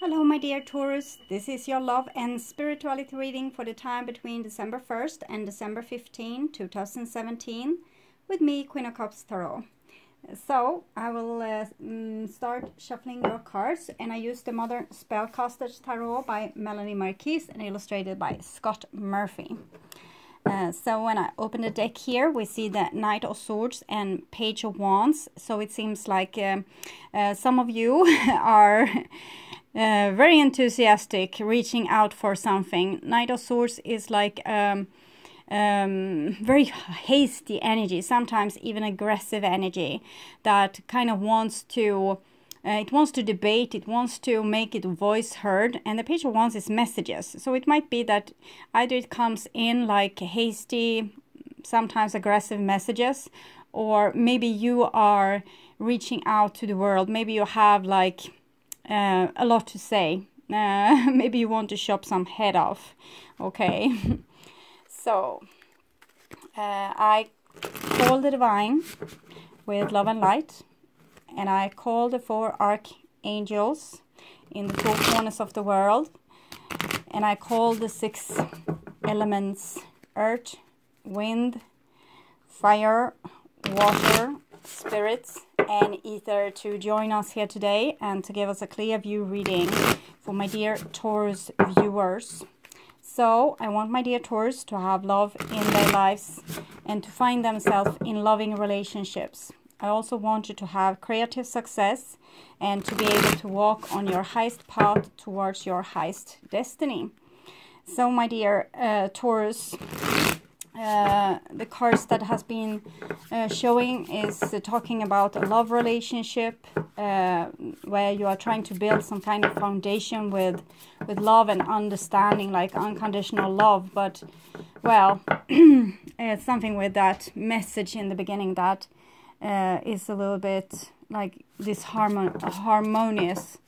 Hello my dear Taurus, this is your love and spirituality reading for the time between December 1st and December 15, 2017 with me, Queen of Cups Tarot. So I will start shuffling your cards, and I use the Modern Spellcasters Tarot by Melanie Marquise and illustrated by Scott Murphy. So when I open the deck here, we see the Knight of Swords and Page of Wands. So it seems like some of you are very enthusiastic, reaching out for something. Knight of Swords is like very hasty energy, sometimes even aggressive energy that kind of wants to it wants to debate, it wants to make its voice heard. And the Page of Wands is messages, so it might be that either it comes in like hasty, sometimes aggressive messages, or maybe you are reaching out to the world. Maybe you have like a lot to say. Maybe you want to chop some head off. Okay. So I call the divine with love and light, and I call the 4 archangels in the 4 corners of the world, and I call the 6 elements: earth, wind, fire, water, spirits and ether to join us here today and to give us a clear view reading for my dear Taurus viewers. So I want my dear Taurus to have love in their lives and to find themselves in loving relationships. I also want you to have creative success and to be able to walk on your highest path towards your highest destiny. So my dear Taurus, the cards that has been showing is talking about a love relationship where you are trying to build some kind of foundation with love and understanding, like unconditional love. But well, it's something with that message in the beginning that is a little bit like this harmonious.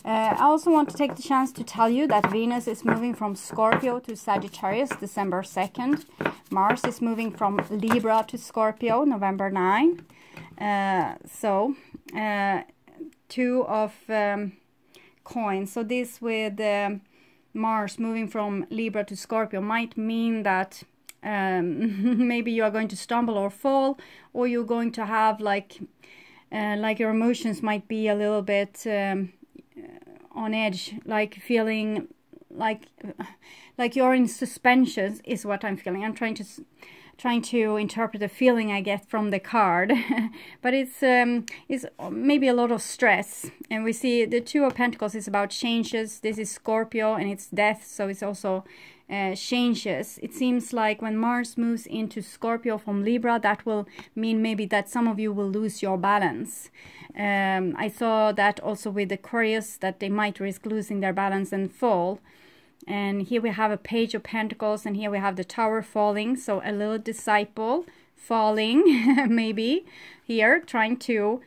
I also want to take the chance to tell you that Venus is moving from Scorpio to Sagittarius December 2nd. Mars is moving from Libra to Scorpio November 9. So 2 of coins. So this with Mars moving from Libra to Scorpio might mean that maybe you are going to stumble or fall, or you're going to have like your emotions might be a little bit on edge, like feeling like you're in suspensions is what I'm feeling. I'm trying to interpret the feeling I get from the card. But it's maybe a lot of stress. And we see the 2 of Pentacles is about changes. This is Scorpio and it's death, so it's also changes. It seems like when Mars moves into Scorpio from Libra, that will mean maybe that some of you will lose your balance. I saw that also with Aquarius, that they might risk losing their balance and fall. And here we have a Page of Pentacles, and here we have the Tower falling, so a little disciple falling maybe here, trying to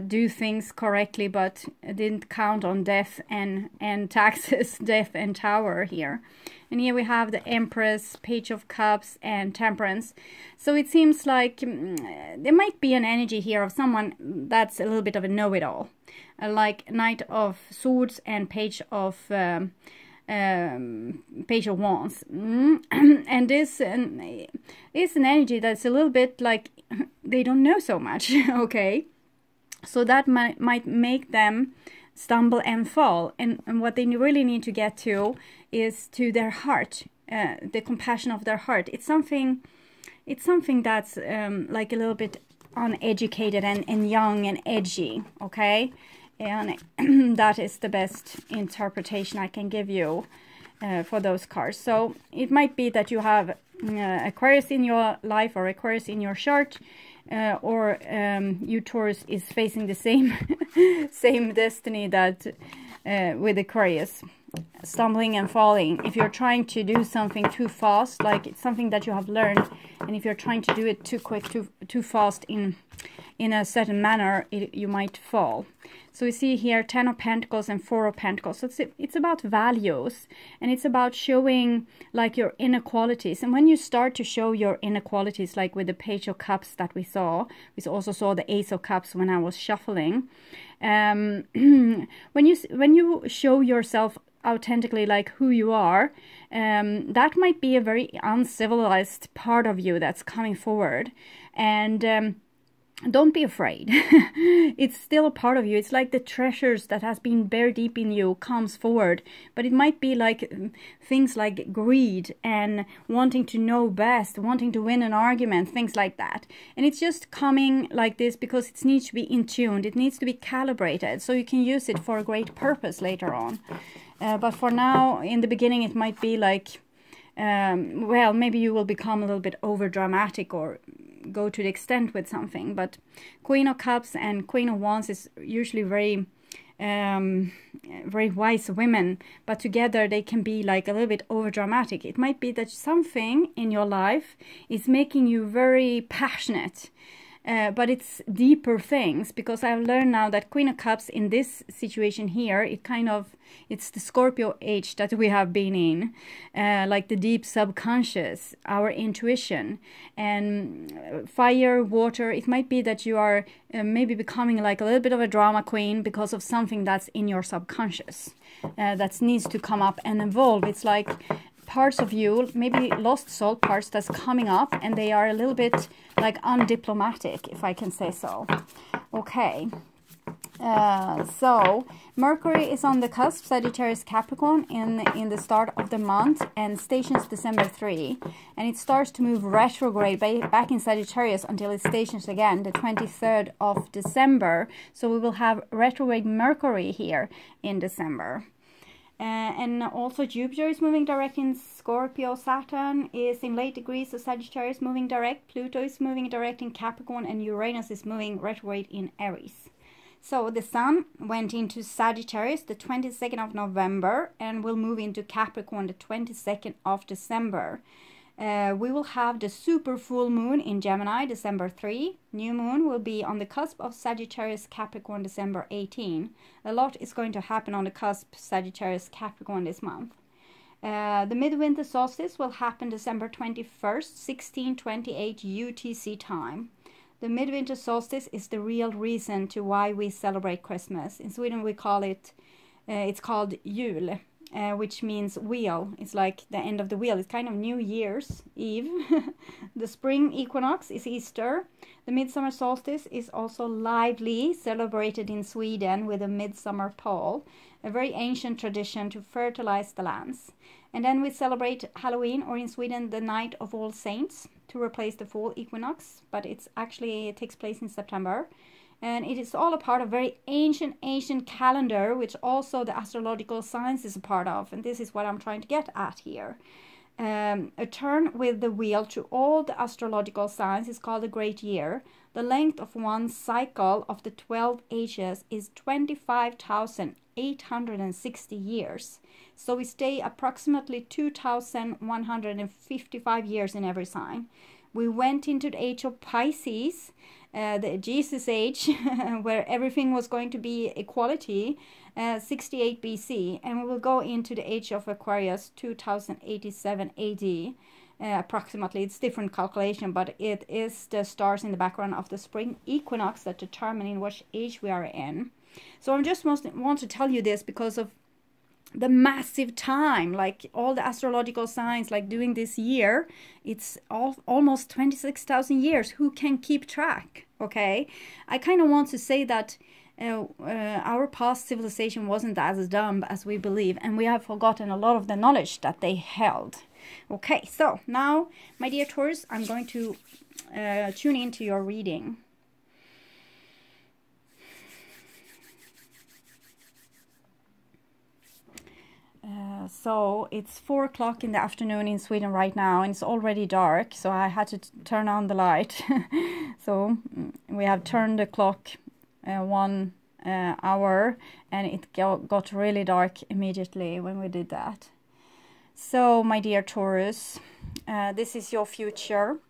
do things correctly, but didn't count on death and taxes, death and Tower here. And here we have the Empress, Page of Cups and Temperance. So it seems like there might be an energy here of someone that's a little bit of a know-it-all, like Knight of Swords and Page of Wands. And this is an energy that's a little bit like they don't know so much. Okay, so that might make them stumble and fall, and what they really need to get to is to their heart, the compassion of their heart. It's something that's like a little bit uneducated and young and edgy. Okay, and that is the best interpretation I can give you for those cards. So it might be that you have Aquarius in your life or Aquarius in your chart, or you Taurus is facing the same same destiny that with Aquarius, stumbling and falling. If you're trying to do something too fast, like it's something that you have learned, and if you're trying to do it too quick, too fast in in a certain manner, you might fall. So we see here 10 of Pentacles and 4 of Pentacles. So it's about values, and it's about showing like your inequalities. And when you start to show your inequalities, like with the Page of Cups that we also saw the Ace of Cups when I was shuffling. When you show yourself authentically, like who you are, that might be a very uncivilized part of you that's coming forward. And don't be afraid. It's still a part of you. It's like the treasures that has been buried deep in you comes forward. But it might be like things like greed and wanting to know best, wanting to win an argument, things like that. And it's just coming like this because it needs to be in tuned. It needs to be calibrated so you can use it for a great purpose later on. But for now, in the beginning, it might be like, well, maybe you will become a little bit over dramatic or go to the extent with something. But Queen of Cups and Queen of Wands is usually very wise women, but together they can be like a little bit over dramatic. It might be that something in your life is making you very passionate, but it's deeper things, because I've learned now that Queen of Cups in this situation here, it's the Scorpio age that we have been in, like the deep subconscious, our intuition. And fire, water, it might be that you are maybe becoming like a little bit of a drama queen because of something that's in your subconscious that needs to come up and evolve. It's like parts of you, maybe lost soul parts that's coming up, and they are a little bit like undiplomatic, if I can say so. Okay. So Mercury is on the cusp, Sagittarius Capricorn, in the start of the month, and stations December 3, and it starts to move retrograde back in Sagittarius until it stations again the 23rd of December. So we will have retrograde Mercury here in December. And also Jupiter is moving direct in Scorpio. Saturn is in late degrees of Sagittarius, moving direct. Pluto is moving direct in Capricorn, and Uranus is moving retrograde in Aries. So the Sun went into Sagittarius the 22nd of November and will move into Capricorn the 22nd of December. We will have the super full moon in Gemini December 3. New moon will be on the cusp of Sagittarius Capricorn December 18. A lot is going to happen on the cusp Sagittarius Capricorn this month. The midwinter solstice will happen December 21st, 1628 UTC time. The midwinter solstice is the real reason to why we celebrate Christmas. In Sweden we call it, it's called jul. Which means wheel. It's like the end of the wheel. It's kind of New Year's Eve. The spring equinox is Easter. The midsummer solstice is also lively, celebrated in Sweden with a midsummer pole, a very ancient tradition to fertilize the lands. And then we celebrate Halloween, or in Sweden, the Night of All Saints, to replace the fall equinox, but it takes place in September. And it is all a part of very ancient calendar, which also the astrological science is a part of. And this is what I'm trying to get at here. A turn with the wheel to all the astrological signs is called a great year. The length of one cycle of the 12 ages is 25,860 years. So we stay approximately 2,155 years in every sign. We went into the age of Pisces, the Jesus age, where everything was going to be equality, 68 BC, and we will go into the age of Aquarius, 2087 AD, approximately. It's different calculation, but it is the stars in the background of the spring equinox that determine in which age we are in. So I just want to tell you this because of the massive time, like all the astrological signs, like doing this year, it's almost 26,000 years. Who can keep track? Okay, I kind of want to say that our past civilization wasn't as dumb as we believe, and we have forgotten a lot of the knowledge that they held. Okay, so now, my dear Taurus, I'm going to tune into your reading. So it's 4 o'clock in the afternoon in Sweden right now, and it's already dark, so I had to turn on the light. So we have turned the clock 1 hour, and it got really dark immediately when we did that. So my dear Taurus, this is your future.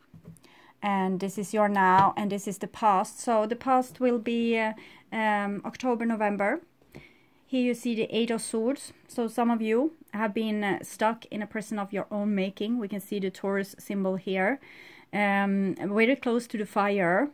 and this is your now, and this is the past. So the past will be October, November. Here you see the Eight of Swords. So some of you have been stuck in a prison of your own making. We can see the Taurus symbol here, very close to the fire.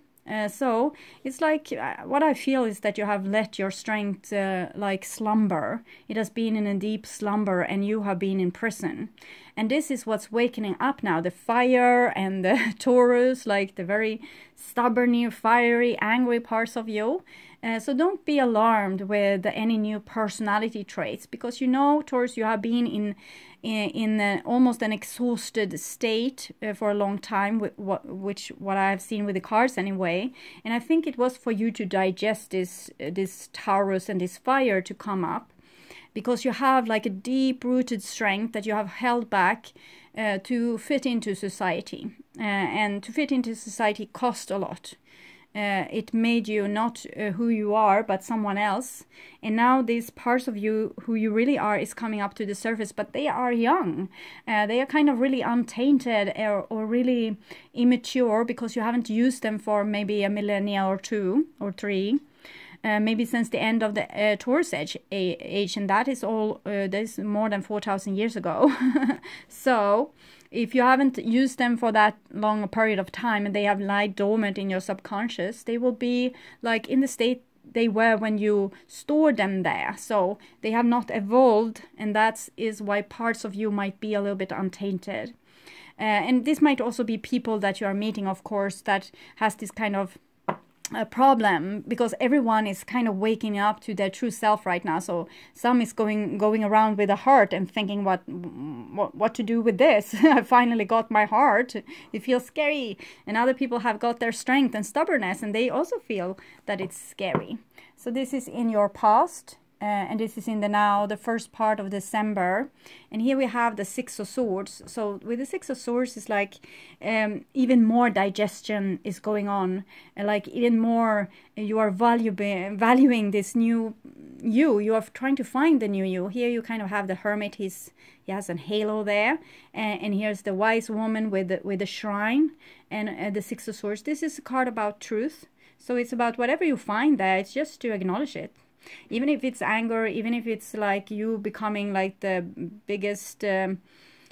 So it's like what I feel is that you have let your strength like slumber. It has been in a deep slumber and you have been in prison. And this is what's wakening up now. The fire and the Taurus, like the very stubborn, fiery, angry parts of you. So don't be alarmed with any new personality traits, because you know, Taurus, you have been in almost an exhausted state for a long time, with what I have seen with the cards anyway. And I think it was for you to digest this Taurus and this fire to come up, because you have like a deep-rooted strength that you have held back to fit into society. And to fit into society cost a lot. It made you not who you are, but someone else. And now these parts of you, who you really are, is coming up to the surface. But they are young. They are kind of really untainted or really immature, because you haven't used them for maybe a millennia or 2 or 3. Maybe since the end of the Taurus age, and that is all. That is more than 4,000 years ago. So if you haven't used them for that long a period of time, and they have lied dormant in your subconscious, they will be like in the state they were when you stored them there. So they have not evolved, and that is why parts of you might be a little bit untainted. And this might also be people that you are meeting, of course, that has this kind of a problem, because everyone is kind of waking up to their true self right now. So some is going around with a heart and thinking what to do with this. I finally got my heart. It feels scary. And other people have got their strength and stubbornness, and they also feel that it's scary. So this is in your past. And this is in the now, the first part of December. And here we have the Six of Swords. So with the Six of Swords, it's like even more digestion is going on. Like even more, you are valuing this new you. You are trying to find the new you. Here you kind of have the Hermit. He has a halo there. And here's the Wise Woman with the Shrine. And the Six of Swords. This is a card about truth. So it's about whatever you find there. It's just to acknowledge it. Even if it's anger, even if it's like you becoming like the biggest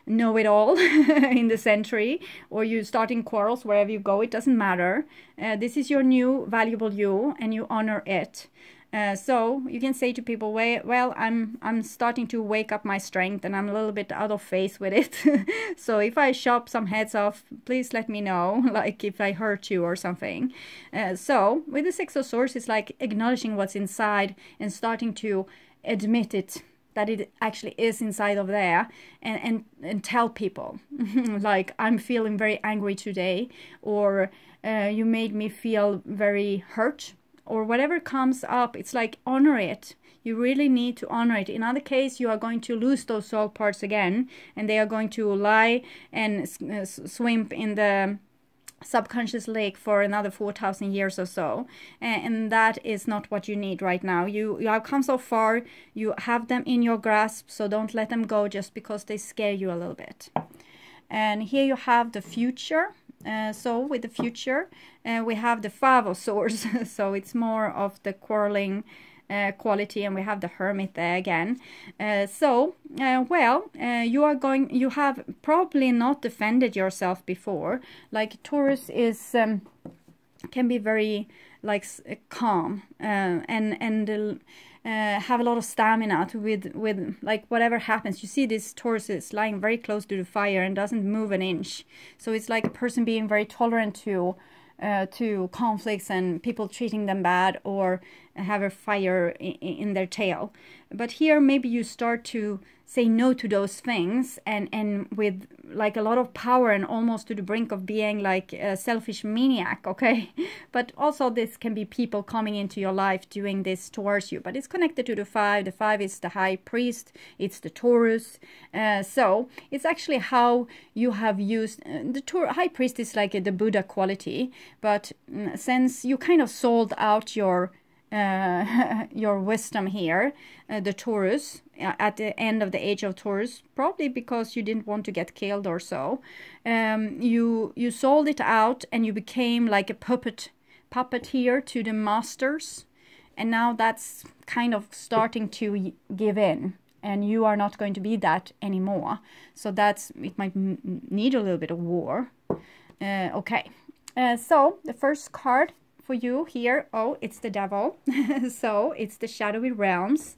know-it-all in the century, or you starting quarrels wherever you go, it doesn't matter. This is your new valuable you, and you honor it. So you can say to people, well, I'm starting to wake up my strength, and I'm a little bit out of phase with it. So if I chop some heads off, please let me know, like if I hurt you or something. So with the Six of Swords, it's like acknowledging what's inside and starting to admit it, that it actually is inside of there, and tell people, like, I'm feeling very angry today, or you made me feel very hurt, or whatever comes up. It's like, honor it. You really need to honor it. In other case, you are going to lose those soul parts again, and they are going to lie and swim in the subconscious lake for another 4,000 years or so. And that is not what you need right now. You have come so far. You have them in your grasp, so don't let them go just because they scare you a little bit. And here you have the future. So with the future, we have the Five of Swords. So it's more of the quarreling quality, and we have the Hermit there again. You have probably not defended yourself before. Like Taurus is can be very like calm and have a lot of stamina with like whatever happens. You see this Taurus is lying very close to the fire and doesn't move an inch. So it's like a person being very tolerant to conflicts and people treating them bad, or have a fire in their tail. But here maybe you start to say no to those things, and with like a lot of power, and almost to the brink of being like a selfish maniac, okay? But also this can be people coming into your life doing this towards you, but it's connected to the five. The five is the High Priest, it's the Taurus. So it's actually how you have used the High Priest is like the Buddha quality, but since you kind of sold out your your wisdom here, the Taurus, at the end of the age of Taurus, probably because you didn't want to get killed or so. You sold it out and you became like a puppeteer to the masters, and now that's kind of starting to give in, and you are not going to be that anymore. So that's, it might need a little bit of war. Okay, so the first card for you here, oh, it's the devil. So it's the shadowy realms.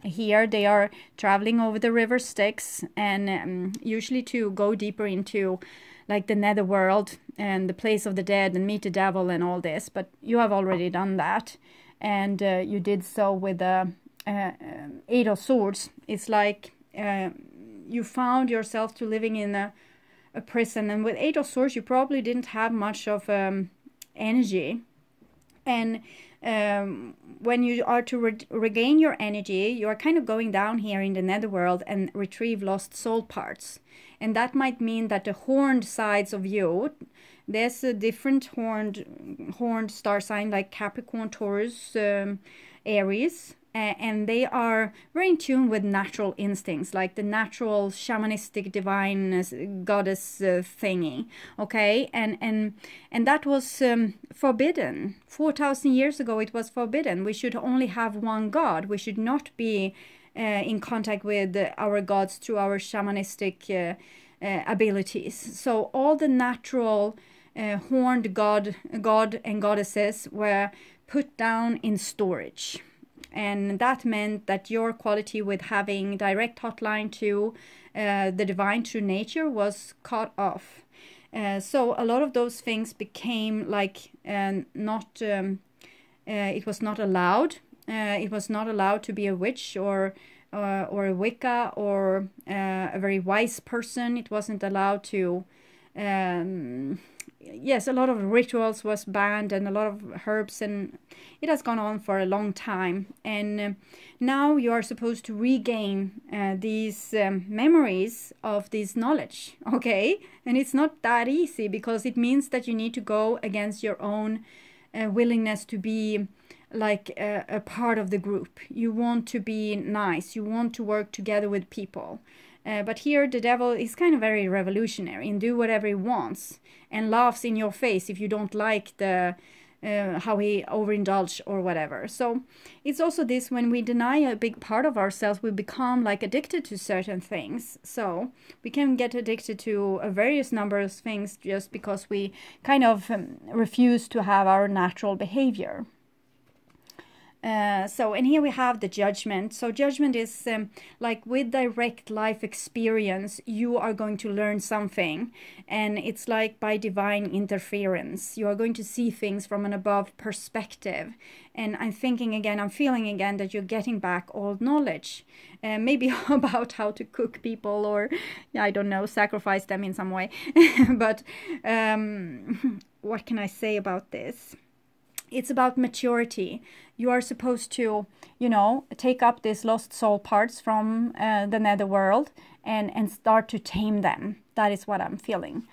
Here they are traveling over the river Styx, and usually to go deeper into like the netherworld and the place of the dead and meet the devil and all this. But you have already done that, and you did so with the Eight of Swords. It's like you found yourself to living in a prison, and with Eight of Swords you probably didn't have much of energy. And when you are to regain your energy, you are kind of going down here in the netherworld and retrieve lost soul parts. And that might mean that the horned sides of you, there's a different horned star sign like Capricorn, Taurus, Aries, and they are very in tune with natural instincts, like the natural shamanistic divine goddess thingy. Okay, and that was forbidden 4,000 years ago. It was forbidden. We should only have one god. We should not be in contact with our gods through our shamanistic abilities. So all the natural horned god and goddesses were put down in storage. And that meant that your quality with having direct hotline to the divine true nature was cut off. So a lot of those things became like not, it was not allowed. It was not allowed to be a witch or a Wicca or a very wise person. It wasn't allowed to... yes, a lot of rituals was banned and a lot of herbs, and it has gone on for a long time. And now you are supposed to regain these memories of this knowledge, okay? And it's not that easy, because it means that you need to go against your own willingness to be like a part of the group. You want to be nice, you want to work together with people. But here the devil is kind of very revolutionary and do whatever he wants and laughs in your face if you don't like the how he overindulge or whatever. So it's also this, when we deny a big part of ourselves, we become like addicted to certain things. So we can get addicted to a various number of things just because we kind of refuse to have our natural behavior. And here we have the judgment. So judgment is like with direct life experience, you are going to learn something. And it's like by divine interference. You are going to see things from an above perspective. And I'm feeling again that you're getting back old knowledge. Maybe about how to cook people or, I don't know, sacrifice them in some way. But what can I say about this? It's about maturity. You are supposed to, take up these lost soul parts from the netherworld and start to tame them. That is what I'm feeling.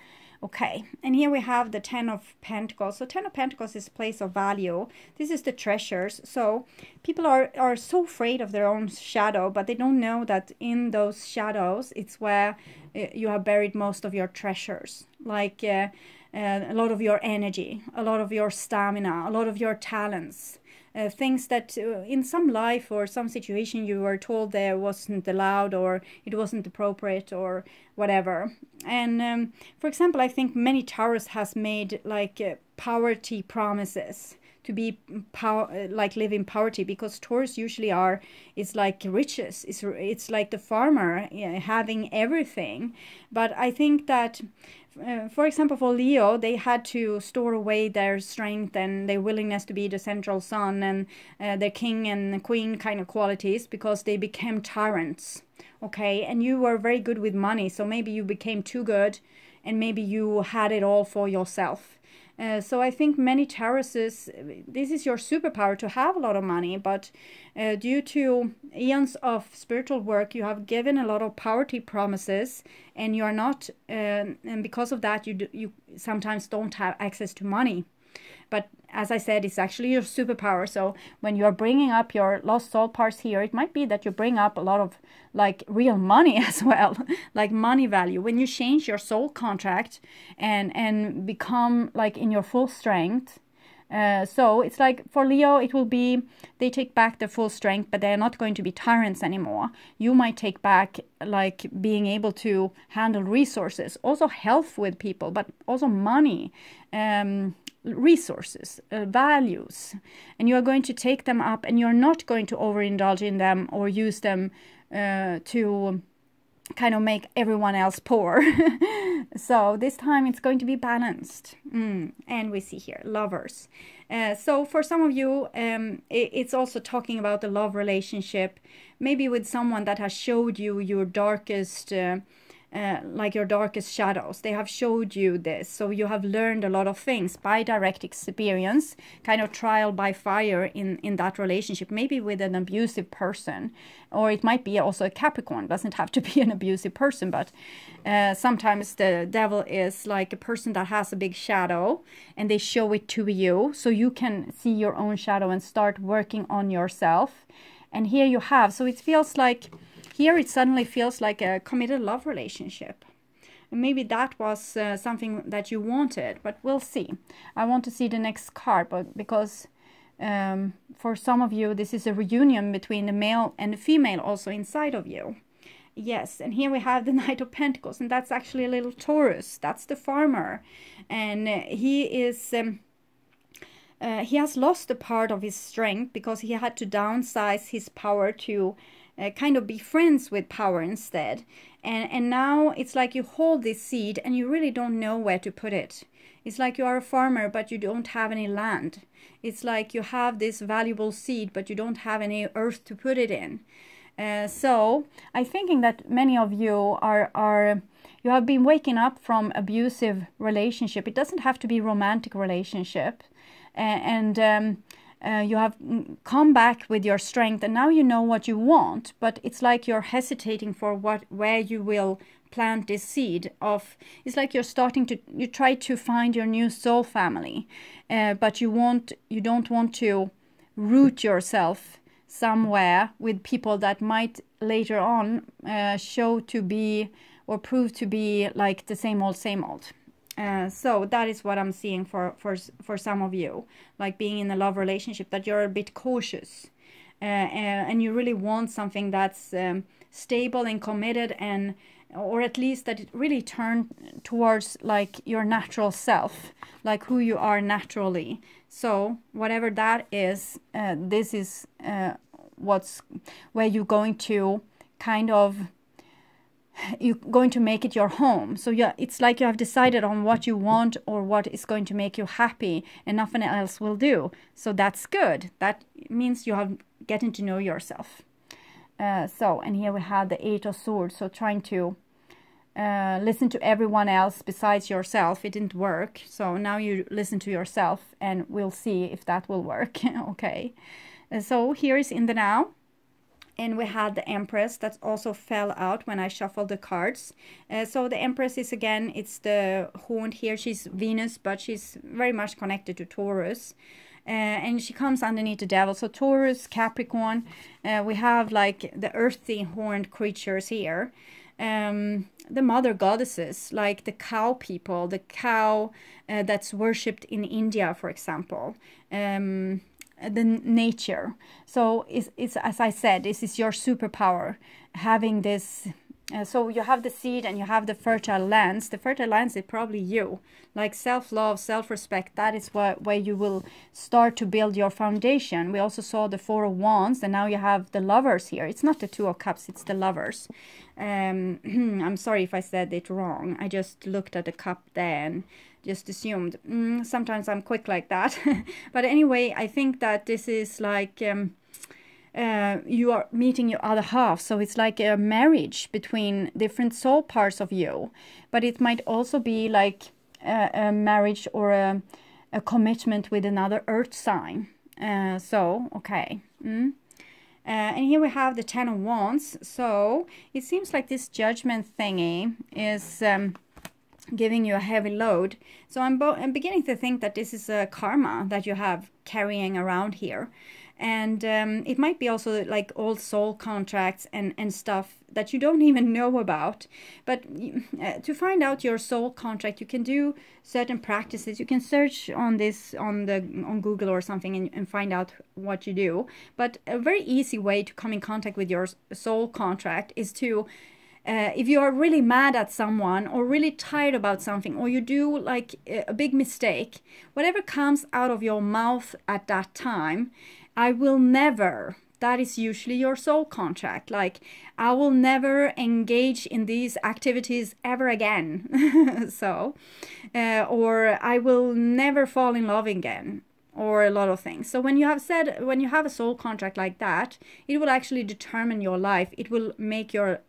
Okay, and here we have the Ten of Pentacles. So Ten of Pentacles is a place of value. This is the treasures. So people are so afraid of their own shadow, but they don't know that in those shadows, it's where you have buried most of your treasures. Like a lot of your energy, a lot of your stamina, a lot of your talents. Things that in some life or some situation you were told there wasn't allowed or it wasn't appropriate or whatever. And for example, I think many Taurus has made like poverty promises to be like live in poverty, because Taurus usually is like riches. It's like the farmer having everything. But I think that for example, for Leo, they had to store away their strength and their willingness to be the central sun and their king and queen kind of qualities, because they became tyrants. Okay, and you were very good with money, so maybe you became too good and maybe you had it all for yourself. So I think many Tauruses, this is your superpower, to have a lot of money, but due to eons of spiritual work, you have given a lot of poverty promises, and you are not, and because of that, you sometimes don't have access to money. but as I said, it's actually your superpower. So when you're bringing up your lost soul parts here, it might be that you bring up a lot of like real money as well, like money value. When you change your soul contract and become like in your full strength. So it's like for Leo, it will be, they take back their full strength, but they're not going to be tyrants anymore. You might take back like being able to handle resources, also health with people, but also money, resources, values, and you are going to take them up, and you're not going to overindulge in them or use them to kind of make everyone else poor. So this time it's going to be balanced. And we see here Lovers. So for some of you, it's also talking about the love relationship, maybe with someone that has showed you your darkest like your darkest shadows. They have showed you this, so you have learned a lot of things by direct experience, kind of trial by fire in that relationship, maybe with an abusive person, or it might be also a Capricorn. Doesn't have to be an abusive person, but sometimes the devil is like a person that has a big shadow and they show it to you so you can see your own shadow and start working on yourself. And here you have, so it feels like here it suddenly feels like a committed love relationship. And maybe that was something that you wanted, but we'll see. I want to see the next card, but because for some of you, this is a reunion between the male and the female also inside of you. Yes, and here we have the Knight of Pentacles, and that's actually a little Taurus. That's the farmer. And he is... he has lost a part of his strength because he had to downsize his power to kind of be friends with power instead. And now it's like you hold this seed and you really don't know where to put it. It's like you are a farmer, but you don't have any land. It's like you have this valuable seed, but you don't have any earth to put it in. So I'm thinking that many of you you have been waking up from abusive relationship. It doesn't have to be romantic relationship. You have come back with your strength, and now you know what you want, but it's like you're hesitating for where you will plant this seed of. It's like you try to find your new soul family, but you don't want to root yourself somewhere with people that might later on show to be or prove to be like the same old. So that is what I'm seeing for some of you, like being in a love relationship, that you're a bit cautious and you really want something that's stable and committed, and or at least that it really turn towards like your natural self, like who you are naturally. So whatever that is, this is where you're going to kind of, you're going to make it your home. So yeah, it's like you have decided on what you want or what is going to make you happy, and nothing else will do. So that's good. That means you have getting to know yourself. And here we have the Eight of Swords. So trying to listen to everyone else besides yourself. It didn't work. So now you listen to yourself, and we'll see if that will work. Okay. So here is in the now. And we had the Empress that also fell out when I shuffled the cards. So the Empress is, again, it's the horned here. She's Venus, but she's very much connected to Taurus. And she comes underneath the Devil. So Taurus, Capricorn, we have like the earthy horned creatures here. The mother goddesses, like the cow people, the cow that's worshipped in India, for example. The nature. So it's as I said, this is your superpower, having this. So you have the seed and you have the fertile lands. The fertile lands is probably you, like self-love, self-respect. That is where you will start to build your foundation. We also saw the Four of Wands, and now you have the Lovers here. It's not the Two of Cups, it's the Lovers. I'm sorry if I said it wrong. I just looked at the cup there and just assumed. Sometimes I'm quick like that. But anyway, I think that this is like you are meeting your other half. So it's like a marriage between different soul parts of you. But it might also be like a marriage or a commitment with another earth sign. Okay. And here we have the Ten of Wands. So it seems like this judgment thingy is... giving you a heavy load. So I'm beginning to think that this is a karma that you have carrying around here. And it might be also like old soul contracts and stuff that you don't even know about. But to find out your soul contract, you can do certain practices. You can search on this on Google or something and find out what you do. But a very easy way to come in contact with your soul contract is to if you are really mad at someone or really tired about something, or you do like a big mistake, whatever comes out of your mouth at that time, I will never, that is usually your soul contract. Like, I will never engage in these activities ever again. So, or I will never fall in love again, or a lot of things. So when you have a soul contract like that, it will actually determine your life. It will make your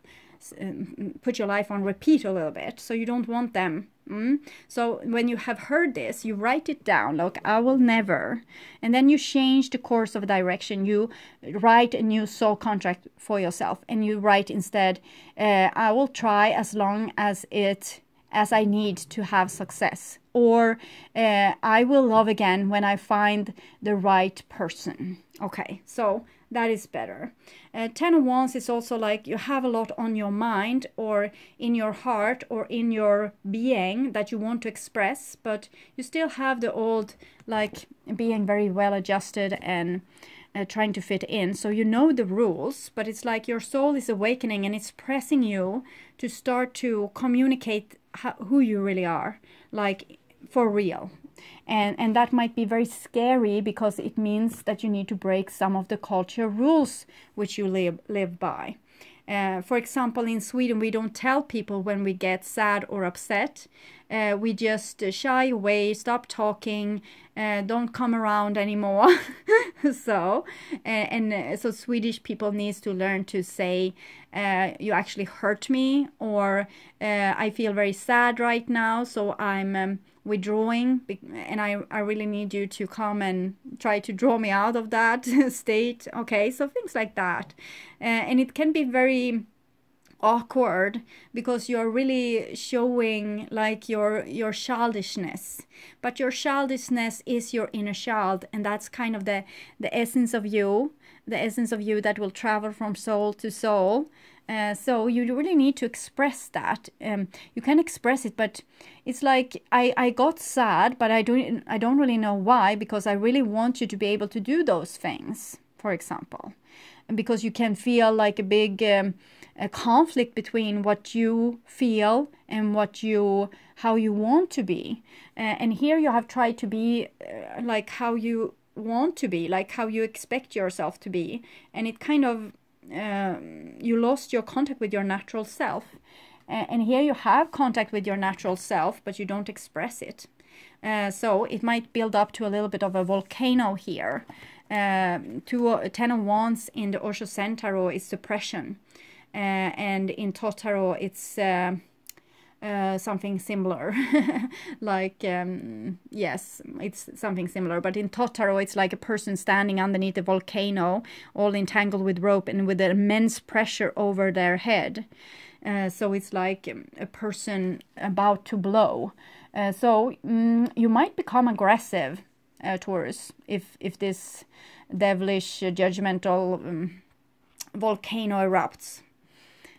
put your life on repeat a little bit, so you don't want them. So when you have heard this, you write it down, like, I will never, and then you change the course of direction. You write a new soul contract for yourself, and you write instead, I will try as long as I need to have success, or I will love again when I find the right person. Okay, so that is better. 10 of Wands is also like you have a lot on your mind or in your heart or in your being that you want to express, but you still have the old, like, being very well adjusted and trying to fit in. So you know the rules, but it's like your soul is awakening and it's pressing you to start to communicate who you really are, like for real. And that might be very scary because it means that you need to break some of the culture rules which you live by. For example, in Sweden, we don't tell people when we get sad or upset. We just shy away, stop talking, don't come around anymore. So Swedish people needs to learn to say, you actually hurt me, or I feel very sad right now, so I'm withdrawing, and I really need you to come and try to draw me out of that state. Okay, so things like that. And it can be very awkward because you're really showing like your childishness, but your childishness is your inner child, and that's kind of the essence of you, that will travel from soul to soul. So you really need to express that. You can express it, but it's like I got sad, but I don't really know why, because I really want you to be able to do those things, for example, because you can feel like a big a conflict between what you feel and how you want to be. And here you have tried to be like how you want to be, like how you expect yourself to be, and it kind of you lost your contact with your natural self. And here you have contact with your natural self, but you don't express it. So it might build up to a little bit of a volcano here. 10 of Wands in the Osho Zen Tarot is suppression. And in Totaro it's something similar. Like, yes, it's something similar. But in Totaro, it's like a person standing underneath a volcano, all entangled with rope and with immense pressure over their head. So it's like a person about to blow. So you might become aggressive, Taurus, if this devilish, judgmental volcano erupts.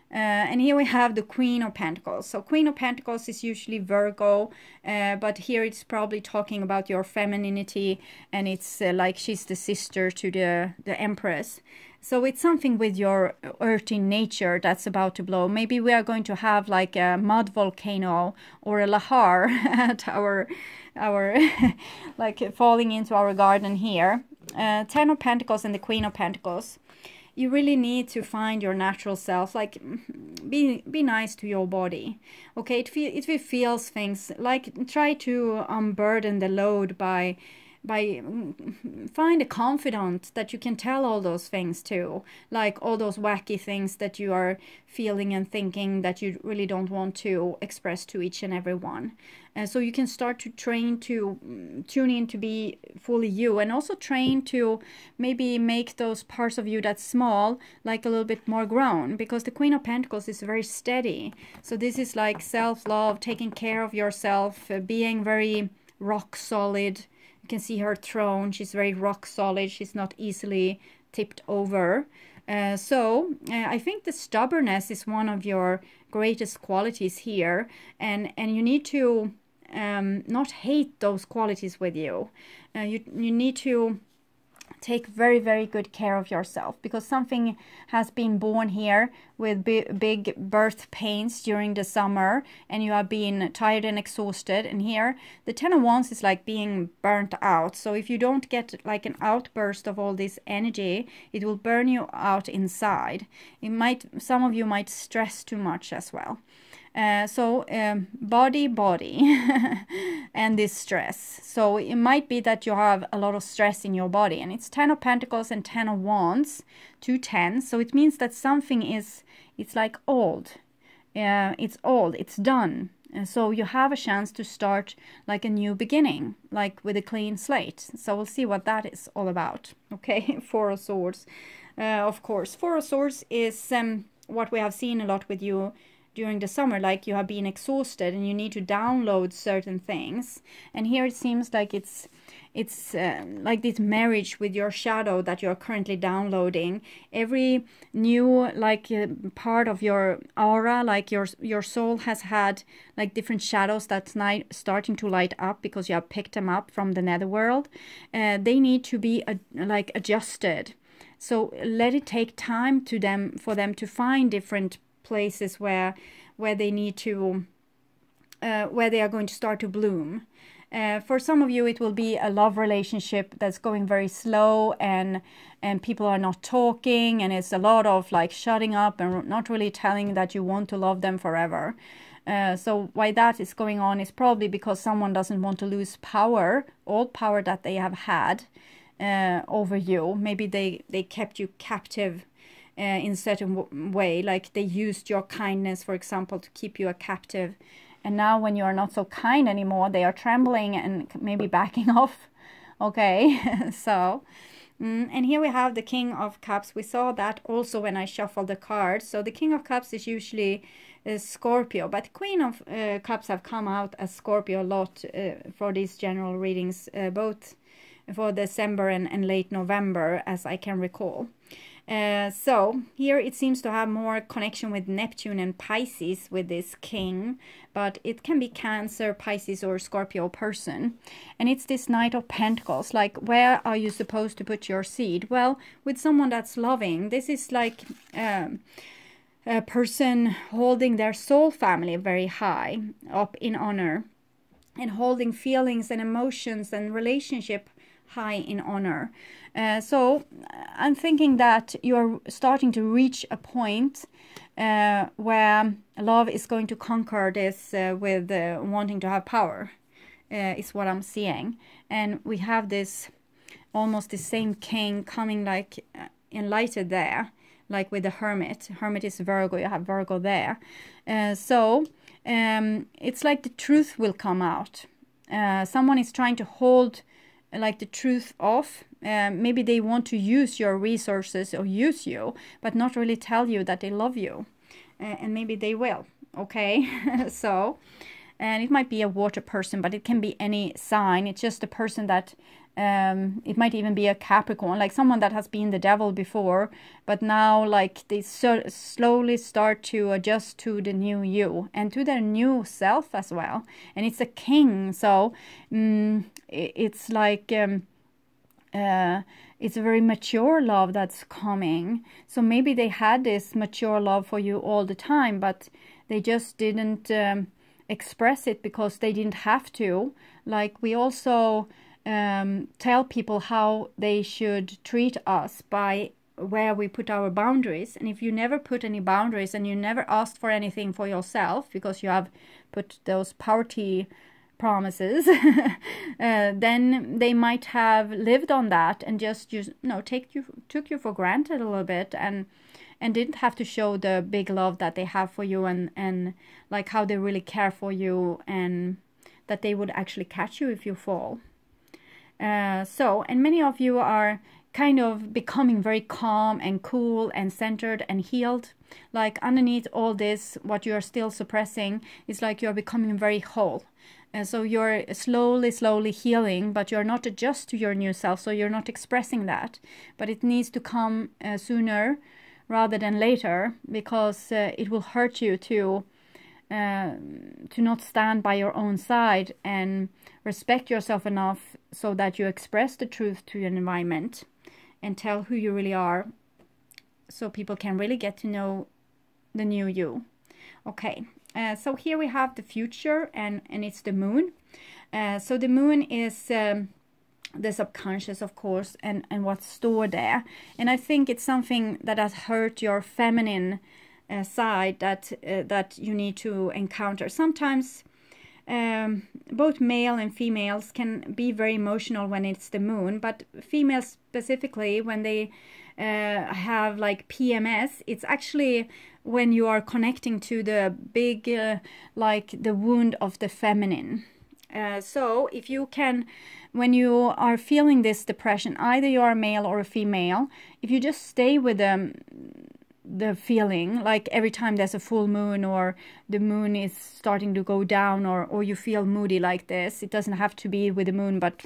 And here we have the Queen of Pentacles. So Queen of Pentacles is usually Virgo, but here it's probably talking about your femininity, and it's like she's the sister to the Empress. So it's something with your earthy nature that's about to blow. Maybe we are going to have like a mud volcano or a lahar at our like falling into our garden here. 10 of Pentacles and the Queen of Pentacles. You really need to find your natural self, like be nice to your body. Okay, it feels things, like try to unburden the load by find a confidant that you can tell all those things to, like all those wacky things that you are feeling and thinking that you really don't want to express to each and every one. And so you can start to train to tune in to be fully you, and also train to maybe make those parts of you that's small like a little bit more grown, because the Queen of Pentacles is very steady. So this is like self-love, taking care of yourself, being very rock solid. You can see her throne. She's very rock solid. She's not easily tipped over. I think the stubbornness is one of your greatest qualities here, and you need to not hate those qualities with you. You need to take very, very good care of yourself, because something has been born here with big birth pains during the summer, and you have been tired and exhausted. And here the Ten of Wands is like being burnt out. So if you don't get like an outburst of all this energy, it will burn you out inside. Some of you might stress too much as well. Body and this stress. So it might be that you have a lot of stress in your body, and it's 10 of Pentacles and 10 of Wands, 2 10s. So it means that something it's like old. It's old, it's done. And so you have a chance to start like a new beginning, like with a clean slate. So we'll see what that is all about. Okay, Four of Swords. Of course, Four of Swords is what we have seen a lot with you during the summer, like you have been exhausted and you need to download certain things. And here it seems like it's like this marriage with your shadow that you're currently downloading. Every new part of your aura, like your soul has had like different shadows that's starting to light up because you have picked them up from the netherworld. They need to be adjusted. So let it take time for them to find different places where they need to where they are going to start to bloom. For some of you it will be a love relationship that's going very slow, and people are not talking, and it's a lot of like shutting up and not really telling that you want to love them forever. So why that is going on is probably because someone doesn't want to lose power, all power that they have had over you. Maybe they kept you captive in a certain way, like they used your kindness, for example, to keep you a captive. And now when you are not so kind anymore, they are trembling and maybe backing off. Okay, so and here we have the King of Cups. We saw that also when I shuffled the cards. So the King of Cups is usually Scorpio, but Queen of Cups have come out as Scorpio a lot for these general readings, both for December and late November, as I can recall. So here it seems to have more connection with Neptune and Pisces with this king, but it can be Cancer, Pisces, or Scorpio person. And it's this Knight of Pentacles. Like, where are you supposed to put your seed? Well, with someone that's loving. This is like a person holding their soul family very high up in honor, and holding feelings and emotions and relationship high in honor. So I'm thinking that you're starting to reach a point where love is going to conquer this with wanting to have power, is what I'm seeing. And we have this almost the same king coming like enlightened there, like with the Hermit. Hermit is Virgo, you have Virgo there. It's like the truth will come out. Someone is trying to hold like the truth off. Maybe they want to use your resources or use you, but not really tell you that they love you. And maybe they will. Okay, so, and it might be a water person, but it can be any sign. It's just a person that it might even be a Capricorn, like someone that has been the devil before, but now like they slowly start to adjust to the new you and to their new self as well. And it's a king, so it's like it's a very mature love that's coming. So maybe they had this mature love for you all the time, but they just didn't express it because they didn't have to. Like, we also tell people how they should treat us by where we put our boundaries. And if you never put any boundaries and you never asked for anything for yourself because you have put those promises, then they might have lived on that and just took you for granted a little bit, and didn't have to show the big love that they have for you, and like how they really care for you, and that they would actually catch you if you fall. And many of you are kind of becoming very calm and cool and centered and healed. Like underneath all this, what you are still suppressing is like you're becoming very whole. So you're slowly healing, but you're not adjust to your new self, so you're not expressing that. But it needs to come sooner rather than later, because it will hurt you to not stand by your own side and respect yourself enough so that you express the truth to your environment and tell who you really are, so people can really get to know the new you. Okay, so here we have the future, and it's the moon. So the moon is the subconscious, of course, and what's stored there. And I think it's something that has hurt your feminine side that you need to encounter. Sometimes both male and females can be very emotional when it's the moon, but females specifically, when they have like PMS, it's actually when you are connecting to the big like the wound of the feminine. So if you can, when you are feeling this depression, either you are a male or a female, if you just stay with the feeling, like every time there's a full moon or the moon is starting to go down, or you feel moody like this, it doesn't have to be with the moon, but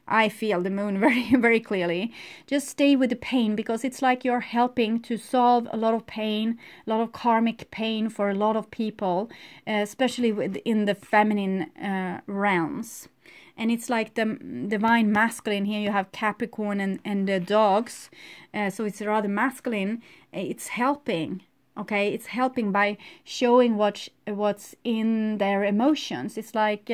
I feel the moon very, very clearly. Just stay with the pain, because it's like you're helping to solve a lot of pain, a lot of karmic pain for a lot of people, especially within the feminine realms. And it's like the divine masculine. Here you have Capricorn and the dogs. So it's rather masculine. It's helping. Okay, it's helping by showing what's in their emotions. It's like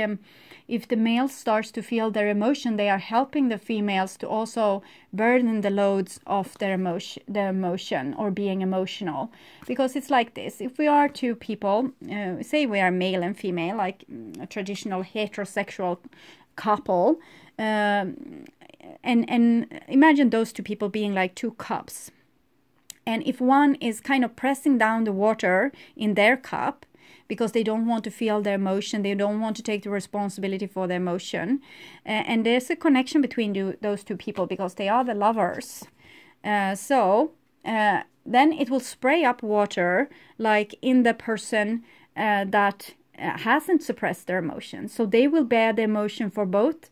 if the male starts to feel their emotion, they are helping the females to also burden the loads of their emotion or being emotional. Because it's like this: if we are two people, say we are male and female, like a traditional heterosexual couple, and imagine those two people being like two cups. And if one is kind of pressing down the water in their cup because they don't want to feel their emotion, they don't want to take the responsibility for their emotion, and there's a connection between those two people because they are the lovers. Then it will spray up water like in the person that hasn't suppressed their emotion. So they will bear the emotion for both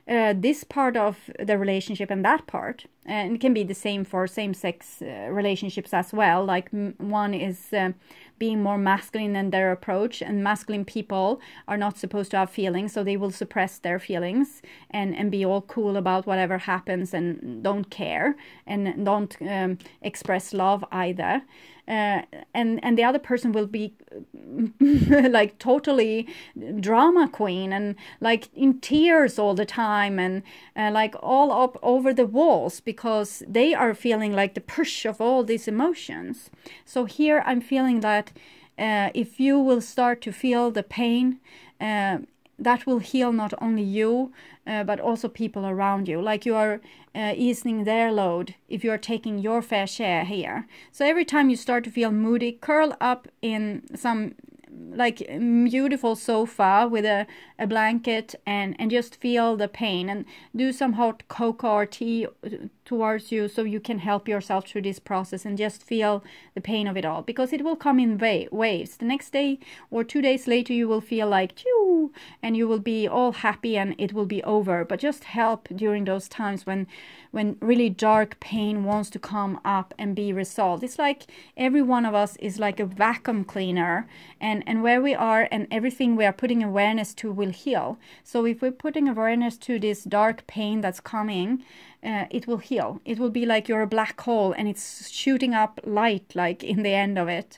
this part of the relationship and that part. And it can be the same for same-sex relationships as well. Like one is being more masculine in their approach, and masculine people are not supposed to have feelings, so they will suppress their feelings and be all cool about whatever happens and don't care and don't express love either. And the other person will be like totally drama queen and like in tears all the time and like all up over the walls because they are feeling like the push of all these emotions. So here I'm feeling that if you will start to feel the pain, that will heal not only you, but also people around you. Like you are easing their load if you're taking your fair share here. So every time you start to feel moody, curl up in some like beautiful sofa with a blanket and just feel the pain, and do some hot cocoa or tea towards you so you can help yourself through this process and just feel the pain of it all, because it will come in waves. The next day or 2 days later you will feel like choo, and you will be all happy and it will be over. But just help during those times when really dark pain wants to come up and be resolved. It's like every one of us is like a vacuum cleaner, and where we are and everything we are putting awareness to will heal. So if we're putting awareness to this dark pain that's coming, it will heal. It will be like you're a black hole and it's shooting up light like in the end of it.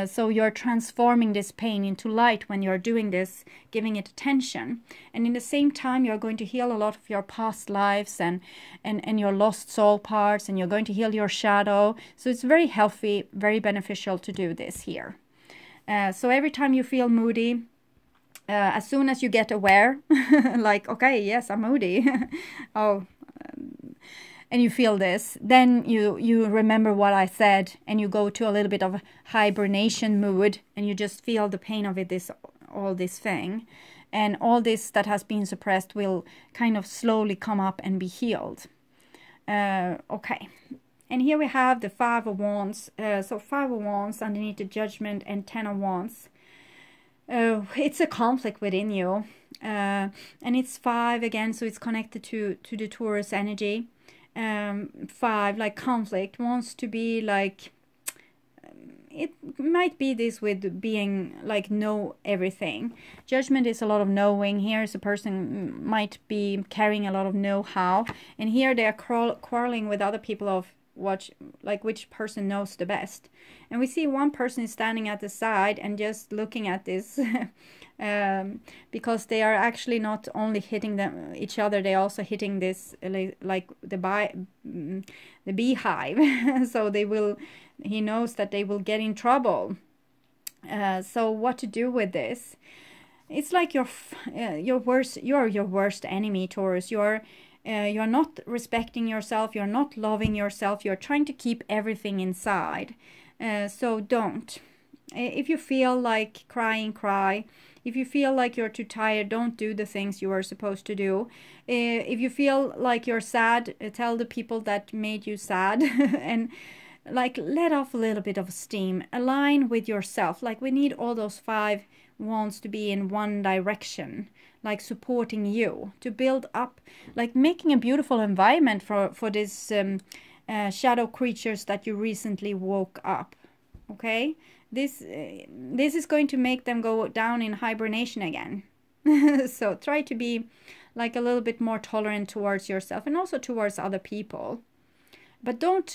So you're transforming this pain into light when you're doing this, giving it attention. And in the same time, you're going to heal a lot of your past lives and your lost soul parts, and you're going to heal your shadow. So it's very healthy, very beneficial to do this here. So every time you feel moody, As soon as you get aware, like, okay, yes, I'm moody. Oh, and you feel this, then you remember what I said, and you go to a little bit of a hibernation mood, and you just feel the pain of it, all this thing, and all this that has been suppressed will kind of slowly come up and be healed. Okay, and here we have the 5 of Wands. So 5 of Wands underneath the Judgment and 10 of Wands. It's a conflict within you, and it's 5 again, so it's connected to the Taurus energy. 5, like conflict, wants to be like, it might be this with being like know everything. Judgment is a lot of knowing. Here's a person might be carrying a lot of know-how, and here they are quarreling with other people of which person knows the best. And we see one person is standing at the side and just looking at this because they are actually not only hitting each other, they also hitting this like the beehive. So he knows that they will get in trouble. So what to do with this? It's like you're your worst enemy, Taurus. You're not respecting yourself, you're not loving yourself, you're trying to keep everything inside. So don't. If you feel like crying, cry. If you feel like you're too tired, don't do the things you are supposed to do. If you feel like you're sad, tell the people that made you sad. And like let off a little bit of steam. Align with yourself. Like we need all those 5 wands to be in one direction, like supporting you to build up, like making a beautiful environment for this shadow creatures that you recently woke up. Okay, this is going to make them go down in hibernation again. So try to be like a little bit more tolerant towards yourself and also towards other people, but don't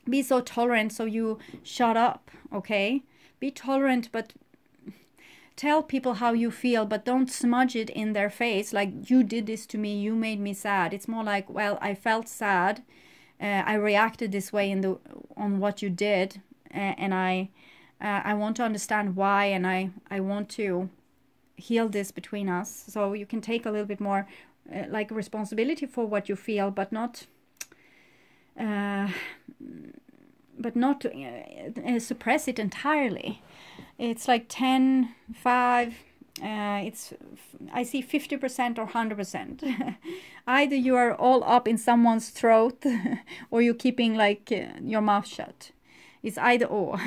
be so tolerant so you shut up. Okay, be tolerant, but tell people how you feel, but don't smudge it in their face like you did this to me, you made me sad. It's more like, well, I felt sad, I reacted this way on what you did, and I want to understand why, and I want to heal this between us. So you can take a little bit more like responsibility for what you feel, but not suppress it entirely. It's like 10, 5, it's, I see 50% or 100%. Either you are all up in someone's throat or you're keeping like your mouth shut. It's either or.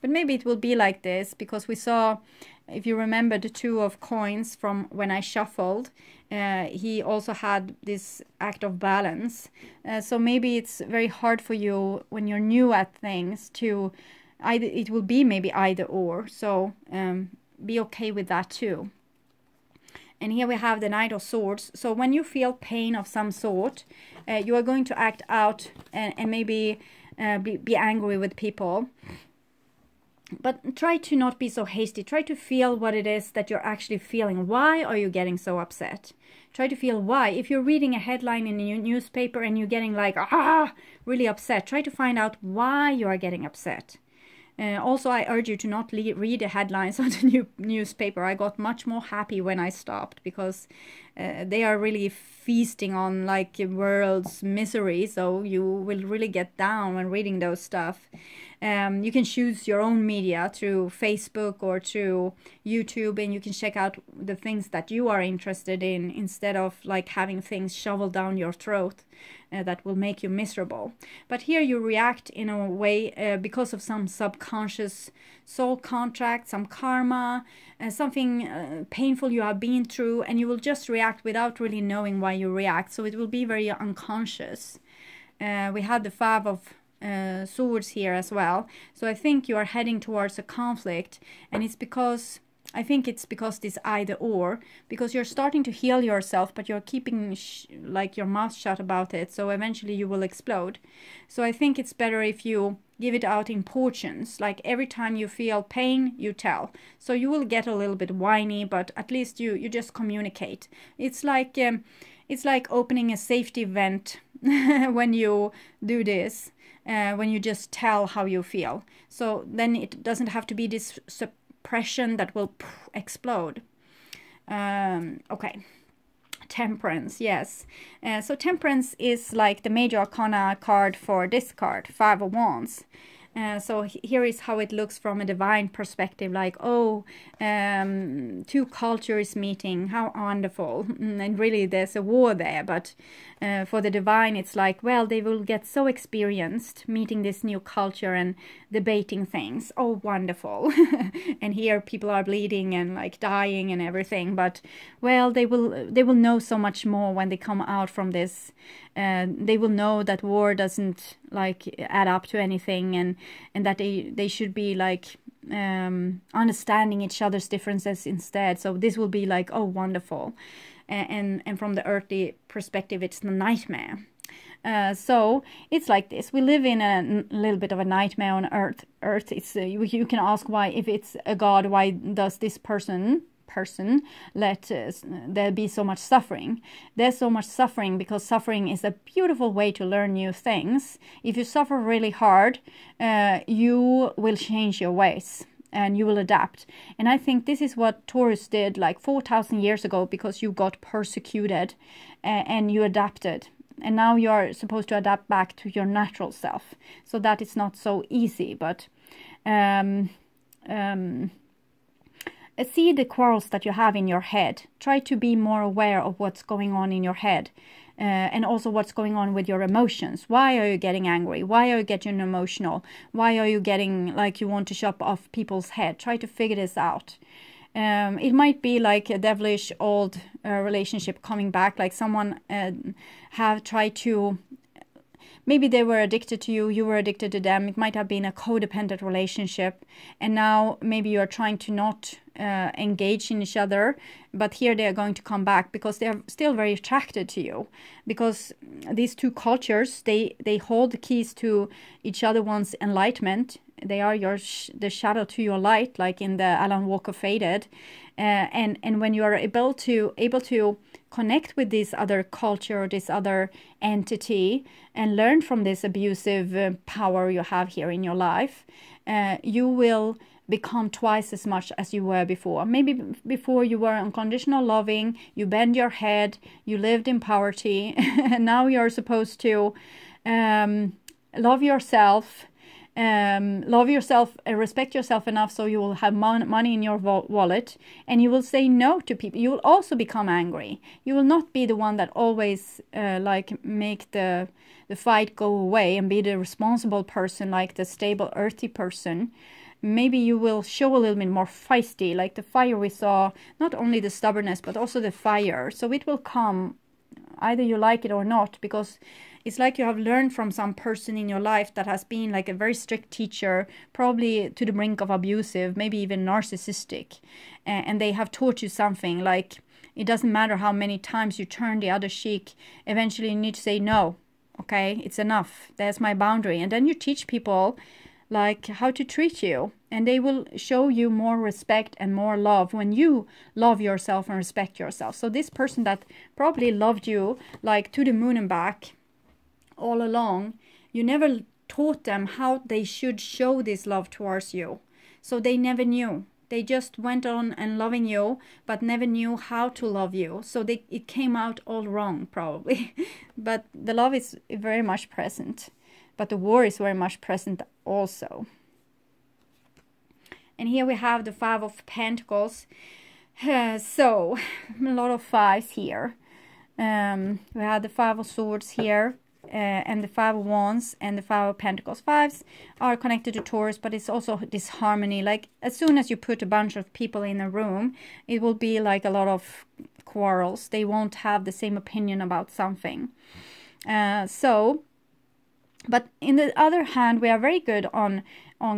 But maybe it will be like this because we saw, if you remember the 2 of coins from when I shuffled, he also had this act of balance. So maybe it's very hard for you when you're new at things to either, it will be maybe either or. So be okay with that too. And here we have the Knight of Swords. So when you feel pain of some sort, you are going to act out and maybe be angry with people. But try to not be so hasty. Try to feel what it is that you're actually feeling. Why are you getting so upset? Try to feel why. If you're reading a headline in a newspaper and you're getting like, really upset, try to find out why you are getting upset. Also, I urge you to not read the headlines on the newspaper. I got much more happy when I stopped because they are really feasting on like world's misery. So you will really get down when reading those stuff. You can choose your own media through Facebook or through YouTube, and you can check out the things that you are interested in instead of like having things shoveled down your throat that will make you miserable. But here you react in a way because of some subconscious soul contract, some karma, something painful you have been through, and you will just react without really knowing why you react. So it will be very unconscious. We had the 5 of swords here as well. So I think you are heading towards a conflict, and it's because this either or, because you're starting to heal yourself, but you're keeping like your mouth shut about it. So eventually you will explode. So I think it's better if you give it out in portions. Like every time you feel pain, you tell. So you will get a little bit whiny, but at least you just communicate. It's like opening a safety vent when you do this. When you just tell how you feel. So then it doesn't have to be this depression that will explode. Okay. Temperance, yes. So Temperance is like the major arcana card for this card, Five of Wands. So here is how it looks from a divine perspective, like, oh, two cultures meeting, how wonderful. And really there's a war there, but for the divine it's like, well, they will get so experienced meeting this new culture and debating things. Oh, wonderful. And here people are bleeding and like dying and everything, but well, they will know so much more when they come out from this. They will know that war doesn't like add up to anything, and that they should be like understanding each other's differences instead. So this will be like, oh, wonderful. And from the earthly perspective, it's the nightmare. So it's like this. We live in a little bit of a nightmare on earth. It's you can ask why, if it's a god, why does this person let there be so much suffering? There's so much suffering because suffering is a beautiful way to learn new things. If you suffer really hard, you will change your ways and you will adapt. And I think this is what Taurus did like 4,000 years ago, because you got persecuted and you adapted. And now you are supposed to adapt back to your natural self. So that is not so easy, but see the quarrels that you have in your head. Try to be more aware of what's going on in your head, and also what's going on with your emotions. Why are you getting angry? Why are you getting emotional? Why are you getting like you want to chop off people's head? Try to figure this out. It might be like a devilish old relationship coming back, like someone have tried to, maybe they were addicted to you, you were addicted to them. It might have been a codependent relationship, and now maybe you are trying to not engage in each other, but here they are going to come back because they are still very attracted to you, because these two cultures, they hold the keys to each other one's enlightenment. They are the shadow to your light, like in the Alan Walker Faded, and when you are able to connect with this other culture, this other entity, and learn from this abusive power you have here in your life, you will become twice as much as you were before. Maybe before you were unconditional loving, you bend your head, you lived in poverty, and now you're supposed to love yourself, respect yourself enough so you will have money in your wallet, and you will say no to people. You will also become angry. You will not be the one that always like make the fight go away and be the responsible person, like the stable earthy person. Maybe you will show a little bit more feisty, like the fire we saw, not only the stubbornness but also the fire. So it will come either you like it or not, because it's like you have learned from some person in your life that has been like a very strict teacher, probably to the brink of abusive, maybe even narcissistic. And they have taught you something like, it doesn't matter how many times you turn the other cheek, eventually you need to say no. Okay, it's enough. There's my boundary. And then you teach people like how to treat you, and they will show you more respect and more love when you love yourself and respect yourself. So this person that probably loved you like to the moon and back all along, you never taught them how they should show this love towards you. So they never knew. They just went on and loving you, but never knew how to love you. So it came out all wrong, probably. But the love is very much present. But the war is very much present also. And here we have the Five of Pentacles. So, a lot of fives here. We have the Five of Swords here. And the Five of Wands and the Five of Pentacles. Fives are connected to Taurus, but it's also this harmony. Like as soon as you put a bunch of people in a room, it will be like a lot of quarrels. They won't have the same opinion about something. But in the other hand, we are very good on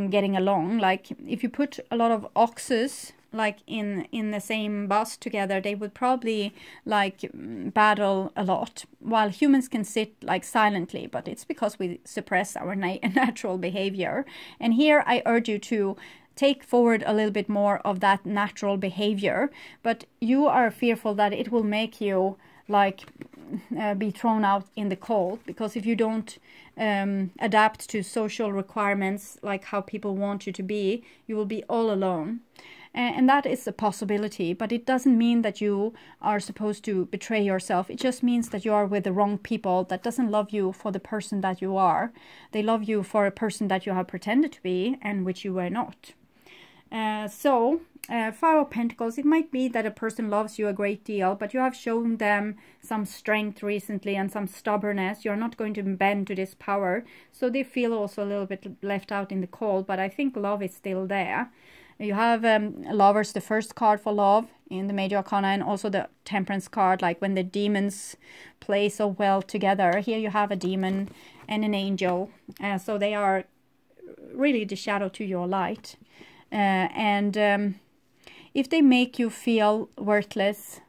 getting along. Like if you put a lot of oxes like in the same bus together, they would probably like battle a lot, while humans can sit like silently, but it's because we suppress our natural behavior. And here I urge you to take forward a little bit more of that natural behavior, but you are fearful that it will make you like be thrown out in the cold, because if you don't adapt to social requirements, like how people want you to be, you will be all alone. And that is a possibility, but it doesn't mean that you are supposed to betray yourself. It just means that you are with the wrong people that doesn't love you for the person that you are. They love you for a person that you have pretended to be and which you were not. Five of Pentacles, it might be that a person loves you a great deal, but you have shown them some strength recently and some stubbornness. You're not going to bend to this power, so they feel also a little bit left out in the cold, but I think love is still there. You have Lovers, the first card for love in the Major Arcana, and also the Temperance card, like when the demons play so well together. Here you have a demon and an angel, so they are really the shadow to your light. If they make you feel worthless,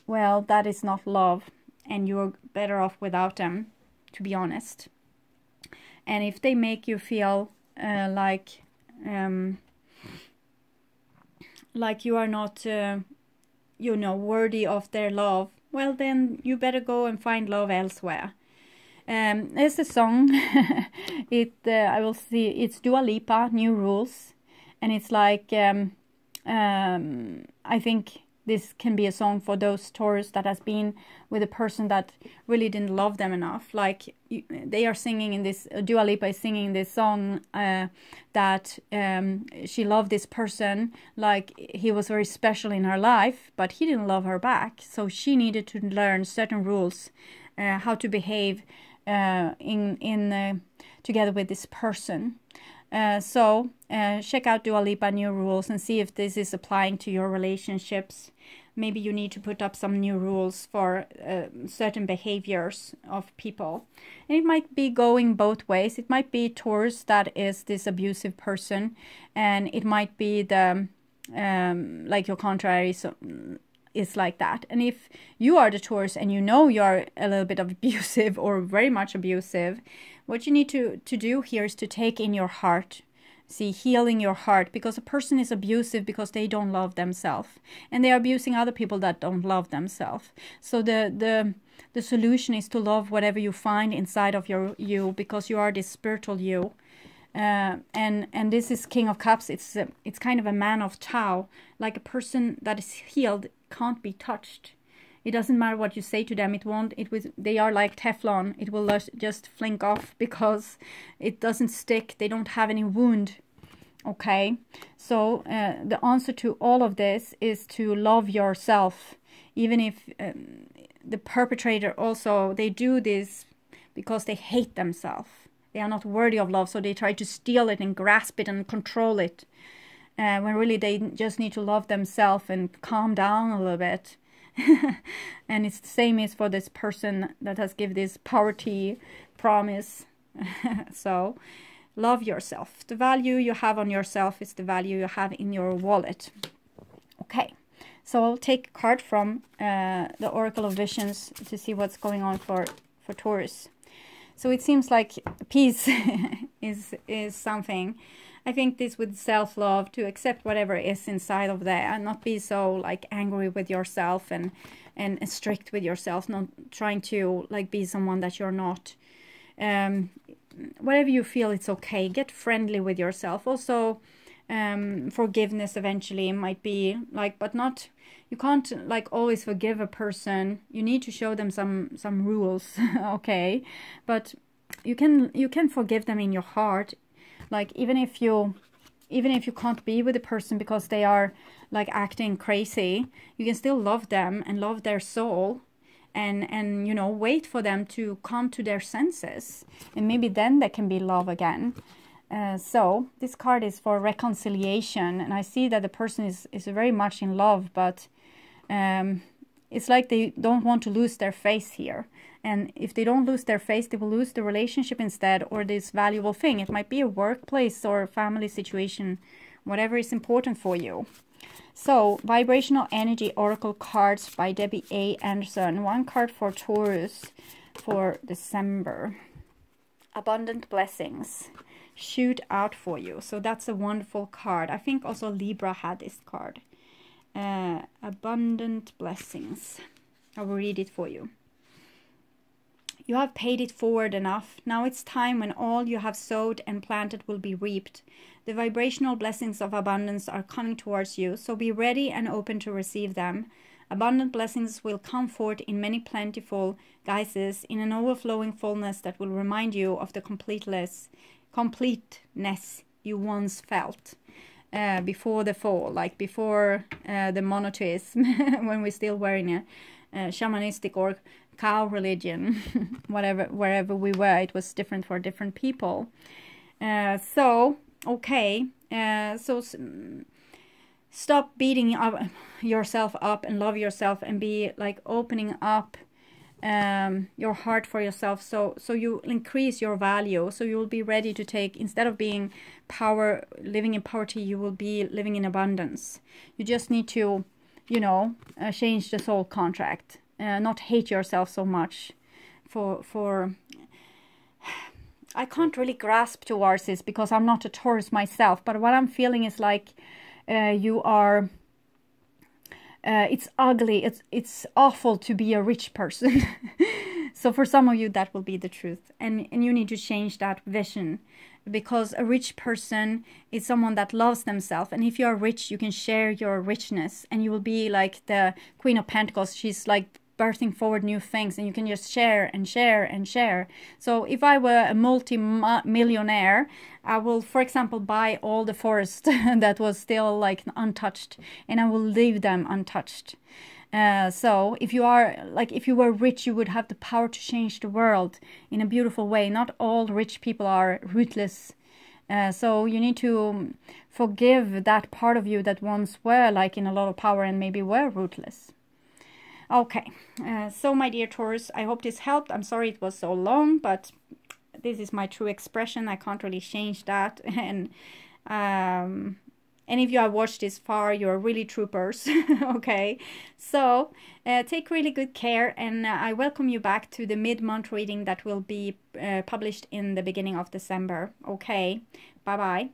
well, that is not love, and you're better off without them, to be honest. And if they make you feel like you are not, you know, worthy of their love, well, then you better go and find love elsewhere. There's a song, I will see, it's Dua Lipa, New Rules, and it's like, I think this can be a song for those Taurus that has been with a person that really didn't love them enough. Like they are singing in this, Dua Lipa is singing this song that she loved this person, like he was very special in her life, but he didn't love her back. So she needed to learn certain rules, how to behave together with this person. Check out Dua Lipa New Rules and see if this is applying to your relationships. Maybe you need to put up some new rules for certain behaviors of people. And it might be going both ways. It might be Taurus that is this abusive person, and it might be the like your contrary is like that. And if you are the Taurus and you know you're a little bit of abusive or very much abusive, what you need to do here is to take in your heart. See, healing your heart, because a person is abusive because they don't love themselves, and they are abusing other people that don't love themselves. So the solution is to love whatever you find inside of you, because you are this spiritual you. And this is King of Cups. It's kind of a man of Tao, like a person that is healed can't be touched. It doesn't matter what you say to them. They are like Teflon. It will just flink off because it doesn't stick. They don't have any wound. Okay. So the answer to all of this is to love yourself. Even if the perpetrator also, they do this because they hate themselves. They are not worthy of love. So they try to steal it and grasp it and control it. When really they just need to love themselves and calm down a little bit. And it's the same as for this person that has given this poverty promise. So love yourself. The value you have on yourself is the value you have in your wallet. Okay, so I'll take a card from the Oracle of Visions to see what's going on for Taurus. So it seems like peace is something. I think this with self-love, to accept whatever is inside of there and not be so like angry with yourself and strict with yourself, not trying to like be someone that you're not. Whatever you feel, it's okay. Get friendly with yourself. Also, forgiveness eventually might be like, but not, you can't like always forgive a person. You need to show them some rules, okay? But you can forgive them in your heart. Like even if you can't be with a person because they are like acting crazy, you can still love them and love their soul, and you know, wait for them to come to their senses, and maybe then there can be love again. So this card is for reconciliation, and I see that the person is very much in love, but it's like they don't want to lose their face here. And if they don't lose their face, they will lose the relationship instead, or this valuable thing. It might be a workplace or a family situation, whatever is important for you. So, Vibrational Energy Oracle cards by Debbie A. Anderson. One card for Taurus for December. Abundant blessings shoot out for you. So that's a wonderful card. I think also Libra had this card. Abundant blessings. I will read it for you. You have paid it forward enough. Now it's time when all you have sowed and planted will be reaped. The vibrational blessings of abundance are coming towards you, so be ready and open to receive them. Abundant blessings will come forth in many plentiful guises, in an overflowing fullness that will remind you of the completeness you once felt before the fall, like before the monotheism, when we still were in a shamanistic or cow religion, wherever we were. It was different for different people. So stop beating yourself up and love yourself, and be like opening up your heart for yourself, so you increase your value, so you will be ready to take, instead of being living in poverty, you will be living in abundance. You just need to, you know, change the soul contract, not hate yourself so much for I can't really grasp towards this because I'm not a Taurus myself, but what I'm feeling is like you are it's ugly, it's awful to be a rich person. So for some of you that will be the truth, and you need to change that vision, because a rich person is someone that loves themselves, and if you are rich you can share your richness, and you will be like the Queen of Pentacles. She's like birthing forward new things, and you can just share and share and share. So if I were a multi-millionaire, I will, for example, buy all the forest that was still like untouched, and I will leave them untouched. So if you were rich, you would have the power to change the world in a beautiful way. Not all rich people are ruthless. So you need to forgive that part of you that once were like in a lot of power and maybe were ruthless. Okay, so my dear Taurus, I hope this helped. I'm sorry it was so long, but this is my true expression. I can't really change that. And if you have watched this far, you're really troopers. Okay, so take really good care, and I welcome you back to the mid-month reading that will be published in the beginning of December. Okay, bye-bye.